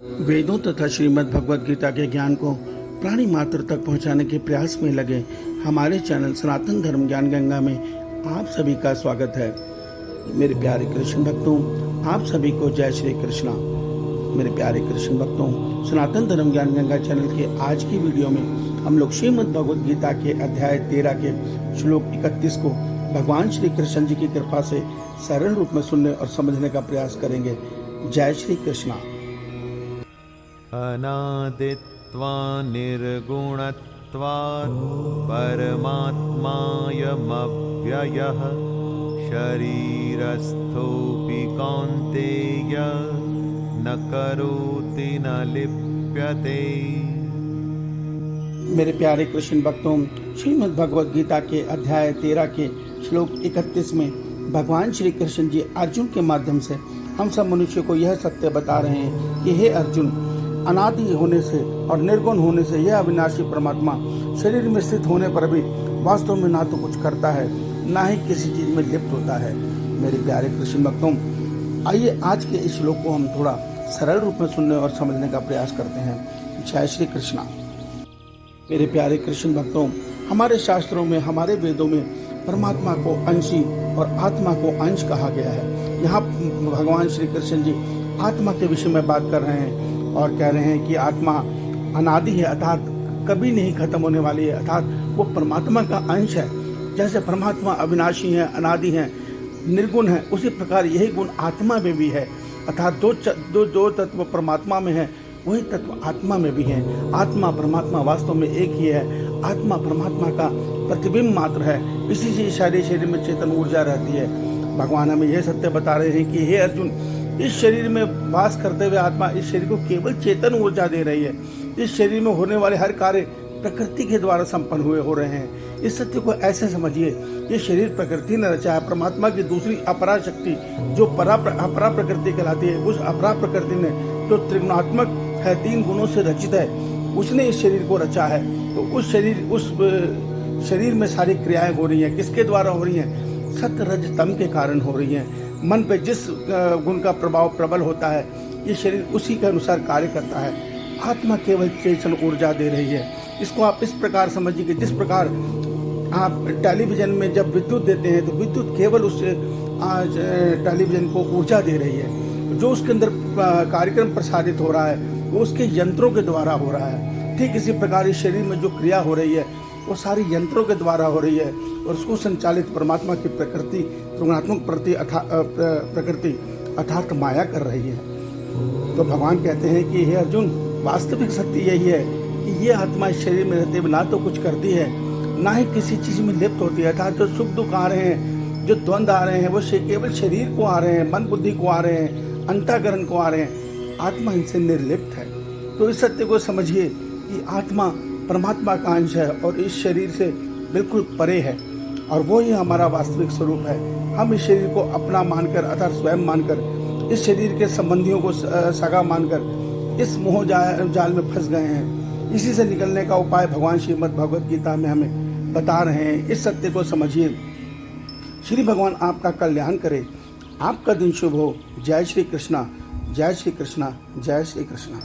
वेदों तथा श्रीमद् भगवद गीता के ज्ञान को प्राणी मात्र तक पहुंचाने के प्रयास में लगे हमारे चैनल सनातन धर्म ज्ञान गंगा में आप सभी का स्वागत है। मेरे प्यारे कृष्ण भक्तों, आप सभी को जय श्री कृष्णा। मेरे प्यारे कृष्ण भक्तों, सनातन धर्म ज्ञान गंगा चैनल के आज की वीडियो में हम लोग श्रीमद् भगवद गीता के अध्याय 13 के श्लोक 31 को भगवान श्री कृष्ण जी की कृपा से सरल रूप में सुनने और समझने का प्रयास करेंगे। जय श्री कृष्णा। अनादित्वा निर्गुणत्वात् परमात्मायमव्ययः शरीरस्थोऽपि कौन्तेय न करोति न लिप्यते। मेरे प्यारे कृष्ण भक्तों, श्रीमद् भगवद गीता के अध्याय 13 के श्लोक 31 में भगवान श्री कृष्ण जी अर्जुन के माध्यम से हम सब मनुष्य को यह सत्य बता रहे हैं कि हे अर्जुन, अनादि होने से और निर्गुण होने से यह अविनाशी परमात्मा शरीर में स्थित होने पर भी वास्तव में ना तो कुछ करता है, ना ही किसी चीज में लिप्त होता है। मेरे प्यारे कृष्ण भक्तों, आइए आज के इस श्लोक को हम थोड़ा सरल रूप में सुनने और समझने का प्रयास करते हैं। जय श्री कृष्णा। मेरे प्यारे कृष्ण भक्तों, हमारे शास्त्रों में, हमारे वेदों में परमात्मा को अंशी और आत्मा को अंश कहा गया है। यहाँ भगवान श्री कृष्ण जी आत्मा के विषय में बात कर रहे हैं और कह रहे हैं कि आत्मा अनादि है, अर्थात कभी नहीं खत्म होने वाली है, अर्थात वो परमात्मा का अंश है। जैसे परमात्मा अविनाशी है, अनादि है, निर्गुण है, उसी प्रकार यही गुण आत्मा में भी है। अर्थात दो तत्व परमात्मा में है, वही तत्व आत्मा में भी है। आत्मा परमात्मा वास्तव में एक ही है। आत्मा परमात्मा का प्रतिबिंब मात्र है। इसी से शरीर में चेतन ऊर्जा रहती है। भगवान हमें यह सत्य बता रहे हैं कि हे अर्जुन, इस शरीर में वास करते हुए आत्मा इस शरीर को केवल चेतन ऊर्जा दे रही है। इस शरीर में होने वाले हर कार्य प्रकृति के द्वारा संपन्न हो रहे हैं। इस सत्य को ऐसे समझिए, ये शरीर प्रकृति ने रचा है। परमात्मा की दूसरी अपरा शक्ति जो अपरा प्रकृति कहलाती है, उस अपरा प्रकृति ने जो त्रिगुणात्मक है, 3 गुणों से रचित है, उसने इस शरीर को रचा है। तो उस शरीर में सारी क्रियाएं हो रही हैं। किसके द्वारा हो रही हैं? सत्य रज तम के कारण हो रही हैं। मन पे जिस गुण का प्रभाव प्रबल होता है, ये शरीर उसी के अनुसार कार्य करता है। आत्मा केवल चेतन ऊर्जा दे रही है। इसको आप इस प्रकार समझिए कि जिस प्रकार आप टेलीविजन में जब विद्युत देते हैं तो विद्युत केवल उस टेलीविजन को ऊर्जा दे रही है। जो उसके अंदर कार्यक्रम प्रसारित हो रहा है वो उसके यंत्रों के द्वारा हो रहा है। ठीक इसी प्रकार इस शरीर में जो क्रिया हो रही है वो सारी यंत्रों के द्वारा हो रही है और उसको संचालित परमात्मा की प्रकृति, त्रिगुणात्मक प्रकृति अर्थात माया कर रही है। तो भगवान कहते हैं कि हे अर्जुन, वास्तविक सत्य यही है कि ये आत्मा इस शरीर में रहते हुए ना तो कुछ करती है, ना ही किसी चीज में लिप्त होती है। अर्थात जो सुख दुख आ रहे हैं, जो द्वंद्व आ रहे हैं, वो केवल शरीर को आ रहे हैं, मन बुद्धि को आ रहे हैं, अंतःकरण को आ रहे हैं। आत्मा इनसे निर्लिप्त है। तो इस सत्य को समझिए कि आत्मा परमात्मा का अंश है और इस शरीर से बिल्कुल परे है और वो ही हमारा वास्तविक स्वरूप है। हम इस शरीर को अपना मानकर अर्थात स्वयं मानकर, इस शरीर के संबंधियों को सगा मानकर इस मोह जाल में फंस गए हैं। इसी से निकलने का उपाय भगवान श्रीमद् भगवद गीता में हमें बता रहे हैं। इस सत्य को समझिए। श्री भगवान आपका कल्याण करे, आपका दिन शुभ हो। जय श्री कृष्णा, जय श्री कृष्णा, जय श्री कृष्णा।